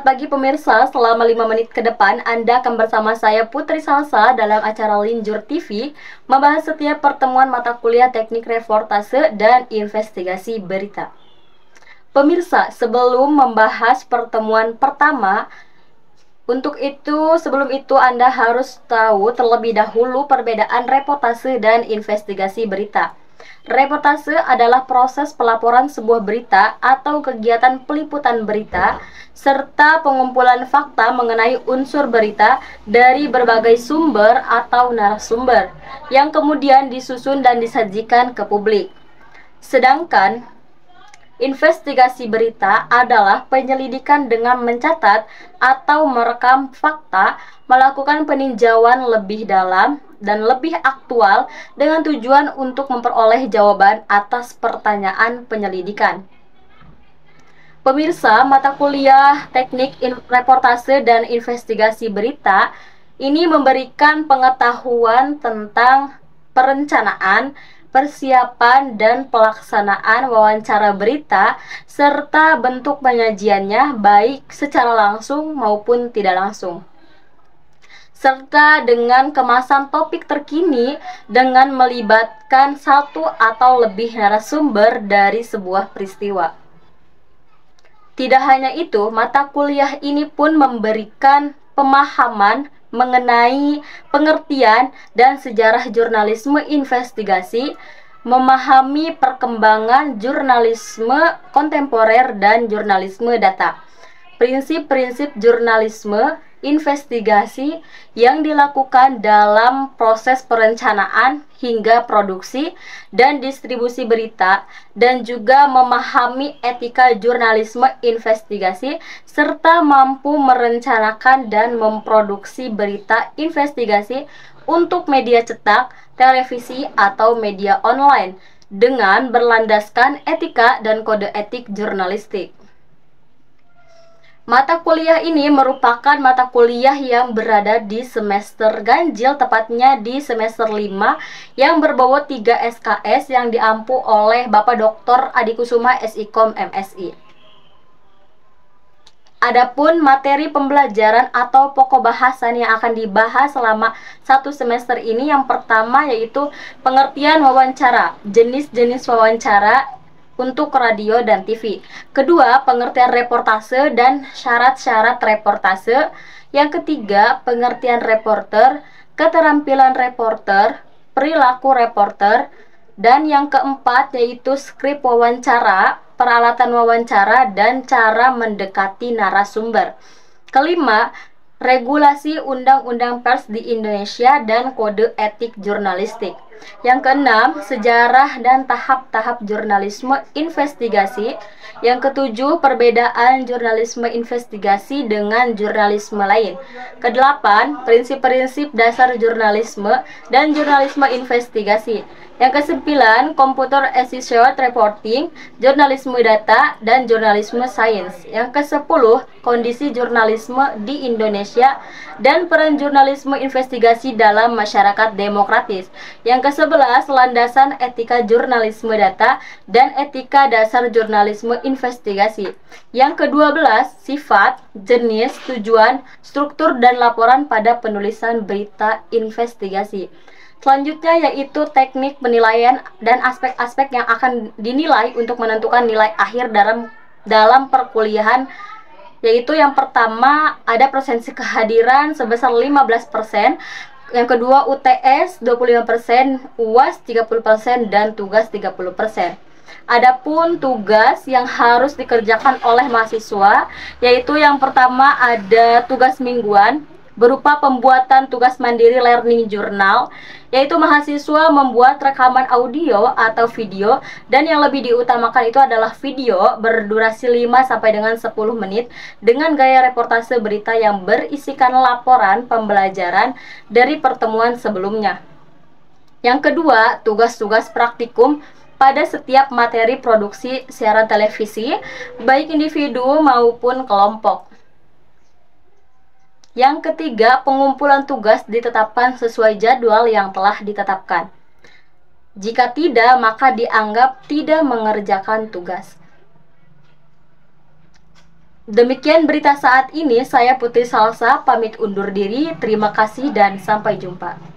Selamat pagi pemirsa, selama 5 menit ke depan Anda akan bersama saya Putri Salsa dalam acara Linjur TV, membahas setiap pertemuan mata kuliah teknik reportase dan investigasi berita. Pemirsa, sebelum membahas pertemuan pertama, sebelum itu Anda harus tahu terlebih dahulu perbedaan reportase dan investigasi berita. Reportase adalah proses pelaporan sebuah berita atau kegiatan peliputan berita serta pengumpulan fakta mengenai unsur berita dari berbagai sumber atau narasumber yang kemudian disusun dan disajikan ke publik. Sedangkan investigasi berita adalah penyelidikan dengan mencatat atau merekam fakta, melakukan peninjauan lebih dalam dan lebih aktual dengan tujuan untuk memperoleh jawaban atas pertanyaan penyelidikan. Pemirsa, mata kuliah teknik reportase dan investigasi berita ini memberikan pengetahuan tentang perencanaan, persiapan dan pelaksanaan wawancara berita serta bentuk penyajiannya baik secara langsung maupun tidak langsung, serta dengan kemasan topik terkini dengan melibatkan satu atau lebih narasumber dari sebuah peristiwa. Tidak hanya itu, mata kuliah ini pun memberikan pemahaman mengenai pengertian dan sejarah jurnalisme investigasi, memahami perkembangan jurnalisme kontemporer dan jurnalisme data, prinsip-prinsip jurnalisme investigasi yang dilakukan dalam proses perencanaan hingga produksi dan distribusi berita, dan juga memahami etika jurnalisme investigasi serta mampu merencanakan dan memproduksi berita investigasi untuk media cetak, televisi, atau media online dengan berlandaskan etika dan kode etik jurnalistik. Mata kuliah ini merupakan mata kuliah yang berada di semester ganjil, tepatnya di semester 5 yang berbobot 3 SKS yang diampu oleh Bapak Dr. Adikusuma SIKOM MSI. Adapun materi pembelajaran atau pokok bahasan yang akan dibahas selama 1 semester ini, yang pertama yaitu pengertian wawancara, jenis-jenis wawancara untuk radio dan TV. Kedua, pengertian reportase dan syarat-syarat reportase. Yang ketiga, pengertian reporter, keterampilan reporter, perilaku reporter. Dan yang keempat yaitu skrip wawancara, peralatan wawancara, dan cara mendekati narasumber. Kelima, regulasi undang-undang pers di Indonesia dan kode etik jurnalistik. Yang keenam, sejarah dan tahap-tahap jurnalisme investigasi. Yang ketujuh, perbedaan jurnalisme investigasi dengan jurnalisme lain. Kedelapan, prinsip-prinsip dasar jurnalisme dan jurnalisme investigasi. Yang kesembilan, computer assisted reporting, jurnalisme data, dan jurnalisme sains. Yang kesepuluh, kondisi jurnalisme di Indonesia dan peran jurnalisme investigasi dalam masyarakat demokratis. Yang ke-11, landasan etika jurnalisme data dan etika dasar jurnalisme investigasi. Yang ke-12, sifat, jenis, tujuan, struktur, dan laporan pada penulisan berita investigasi. Selanjutnya yaitu teknik penilaian dan aspek-aspek yang akan dinilai untuk menentukan nilai akhir dalam perkuliahan, yaitu yang pertama ada presensi kehadiran sebesar 15%, yang kedua UTS 25%, UAS 30%, dan tugas 30%. Adapun tugas yang harus dikerjakan oleh mahasiswa, yaitu yang pertama ada tugas mingguan berupa pembuatan tugas mandiri learning journal, yaitu mahasiswa membuat rekaman audio atau video, dan yang lebih diutamakan itu adalah video berdurasi 5 sampai dengan 10 menit dengan gaya reportase berita yang berisikan laporan pembelajaran dari pertemuan sebelumnya. Yang kedua, tugas-tugas praktikum pada setiap materi produksi siaran televisi, baik individu maupun kelompok. Yang ketiga, pengumpulan tugas ditetapkan sesuai jadwal yang telah ditetapkan. Jika tidak, maka dianggap tidak mengerjakan tugas. Demikian berita saat ini, saya Putri Salsa pamit undur diri. Terima kasih dan sampai jumpa.